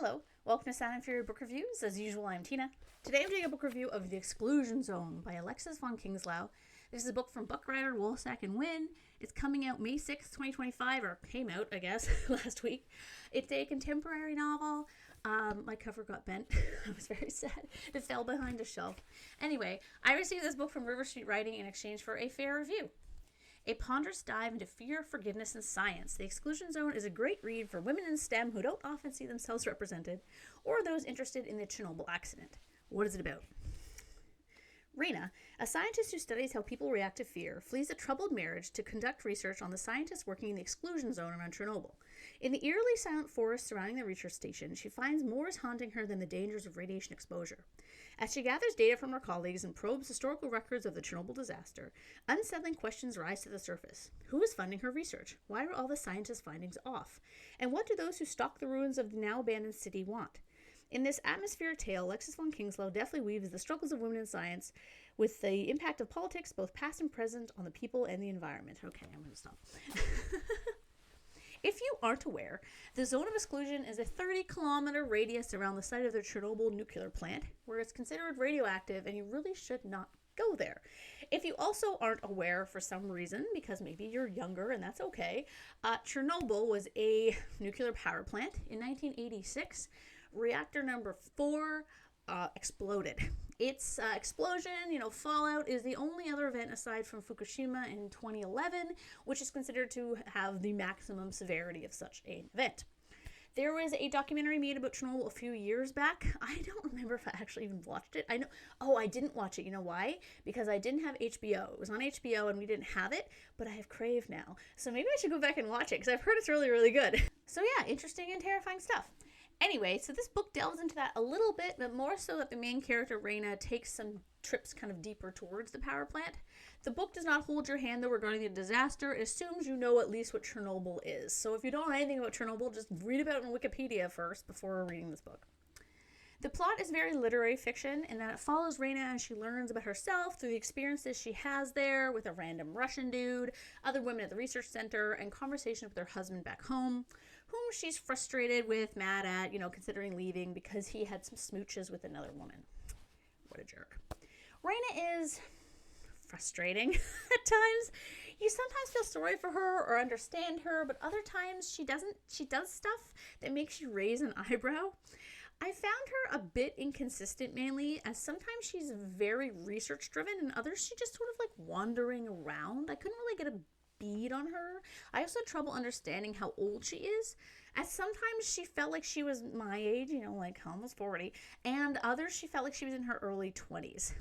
Hello, welcome to Sound and Fury Book Reviews. As usual, I'm Tina. Today I'm doing a book review of The Exclusion Zone by Alexis Von Konigslow. This is a book from Bookwriter, Woolsack and Wynne. It's coming out May 6th, 2025, or came out, I guess, last week. It's a contemporary novel. My cover got bent. I was very sad. It fell behind a shelf. Anyway, I received this book from River Street Writing in exchange for a fair review. A ponderous dive into fear, forgiveness, and science. The Exclusion Zone is a great read for women in STEM who don't often see themselves represented, or those interested in the Chernobyl accident. What is it about? Raina, a scientist who studies how people react to fear, flees a troubled marriage to conduct research on the scientists working in the exclusion zone around Chernobyl. In the eerily silent forest surrounding the research station, she finds more is haunting her than the dangers of radiation exposure. As she gathers data from her colleagues and probes historical records of the Chernobyl disaster, unsettling questions rise to the surface. Who is funding her research? Why are all the scientists' findings off? And what do those who stalk the ruins of the now abandoned city want? In this atmospheric tale, Alexis Von Konigslow deftly weaves the struggles of women in science with the impact of politics, both past and present, on the people and the environment. Okay, I'm going to stop. If you aren't aware, the zone of exclusion is a 30-kilometer radius around the site of the Chernobyl nuclear plant, where it's considered radioactive and you really should not go there. If you also aren't aware for some reason, because maybe you're younger and that's okay, Chernobyl was a nuclear power plant in 1986. Reactor number 4 exploded. Its explosion, fallout, is the only other event aside from Fukushima in 2011, which is considered to have the maximum severity of such an event. There was a documentary made about Chernobyl a few years back. I don't remember if I actually even watched it. I didn't watch it. You know why? Because I didn't have HBO. It was on HBO and we didn't have it, but I have Crave now. So maybe I should go back and watch it because I've heard it's really, really good. So yeah, interesting and terrifying stuff. Anyway, so this book delves into that a little bit, but more so that the main character, Raina, takes some trips kind of deeper towards the power plant. The book does not hold your hand, though, regarding the disaster. It assumes you know at least what Chernobyl is. So if you don't know anything about Chernobyl, just read about it on Wikipedia first before reading this book. The plot is very literary fiction in that it follows Raina as she learns about herself through the experiences she has there with a random Russian dude, other women at the research center, and conversations with her husband back home, whom she's frustrated with, mad at, considering leaving because he had some smooches with another woman. What a jerk. Raina is frustrating at times. You sometimes feel sorry for her or understand her, but other times she doesn't. She does stuff that makes you raise an eyebrow. I found her a bit inconsistent, mainly, as sometimes she's very research driven and others she just sort of like wandering around. I couldn't really get a bead on her. I also had trouble understanding how old she is, as sometimes she felt like she was my age, like almost 40, and others she felt like she was in her early 20s.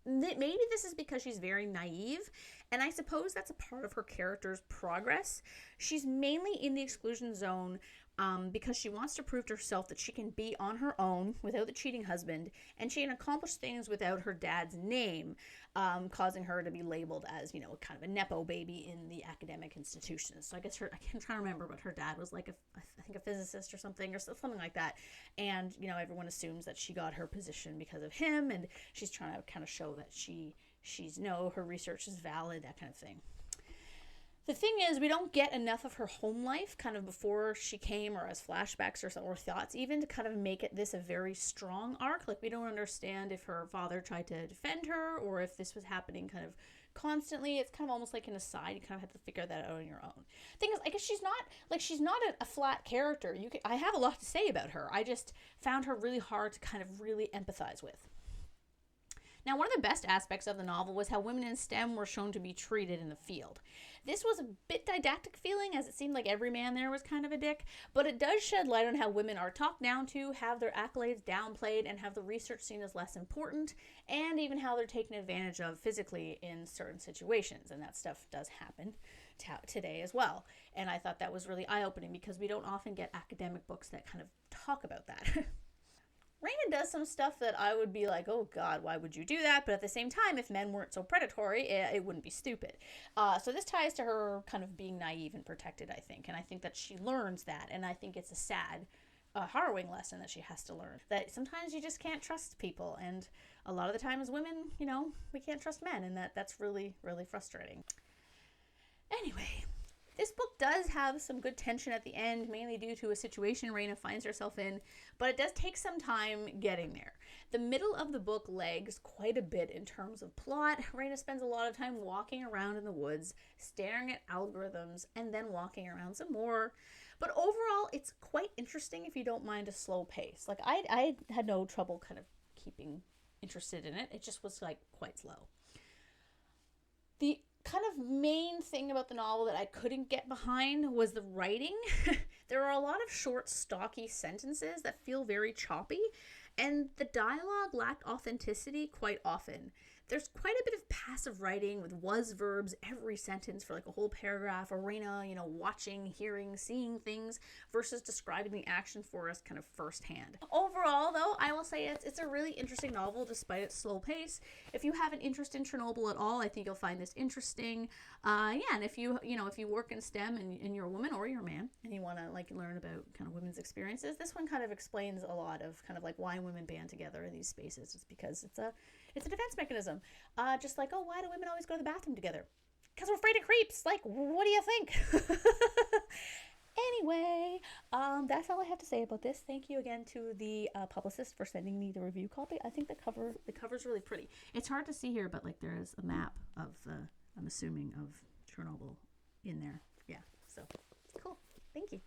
Maybe this is because she's very naive, and I suppose that's a part of her character's progress. She's mainly in the exclusion zone because she wants to prove to herself that she can be on her own without the cheating husband, and she can accomplish things without her dad's name, causing her to be labeled as, kind of a Nepo baby in the academic institutions. So I guess I can't try to remember, but her dad was like I think a physicist or something like that. And, everyone assumes that she got her position because of him, and she's trying to kind of show that her research is valid, that kind of thing. The thing is, we don't get enough of her home life kind of before she came, or as flashbacks or thoughts even, to kind of make this a very strong arc. Like, we don't understand if her father tried to defend her or if this was happening kind of constantly. It's kind of almost like an aside. You kind of have to figure that out on your own. Thing is, I guess she's not a flat character. I have a lot to say about her. I just found her really hard to kind of really empathize with. Now, one of the best aspects of the novel was how women in STEM were shown to be treated in the field. This was a bit didactic feeling, as it seemed like every man there was kind of a dick, but it does shed light on how women are talked down to, have their accolades downplayed, and have the research seen as less important, and even how they're taken advantage of physically in certain situations, and that stuff does happen today as well. And I thought that was really eye-opening because we don't often get academic books that kind of talk about that. Raina does some stuff that I would be like, oh God, why would you do that? But at the same time, if men weren't so predatory, it wouldn't be stupid. So this ties to her kind of being naive and protected, I think. And I think that she learns that. And I think it's a sad, harrowing lesson that she has to learn. That sometimes you just can't trust people. And a lot of the time as women, we can't trust men. And that's really, really frustrating. Anyway, This book does have some good tension at the end, mainly due to a situation Raina finds herself in, but it does take some time getting there. The middle of the book lags quite a bit in terms of plot. Raina spends a lot of time walking around in the woods, staring at algorithms, and then walking around some more. But overall, it's quite interesting if you don't mind a slow pace. Like, I had no trouble kind of keeping interested in it. It just was, like, quite slow. The kind of main thing about the novel that I couldn't get behind was the writing. There are a lot of short, stocky sentences that feel very choppy, and the dialogue lacked authenticity quite often. There's quite a bit of passive writing with was verbs every sentence for like a whole paragraph, or Raina, watching, hearing, seeing things versus describing the action for us kind of firsthand. Overall, though, I will say it's a really interesting novel despite its slow pace. If you have an interest in Chernobyl at all, I think you'll find this interesting. And if you work in STEM and you're a woman or you're a man and you want to like learn about kind of women's experiences, this one kind of explains a lot of kind of like why women band together in these spaces. It's because it's a defense mechanism. Just like, why do women always go to the bathroom together? Because we're afraid of creeps. Like, what do you think? Anyway, that's all I have to say about this. Thank you again to the publicist for sending me the review copy. I think the cover's really pretty. It's hard to see here, but like there is a map of I'm assuming of Chernobyl in there. Yeah, so cool. Thank you.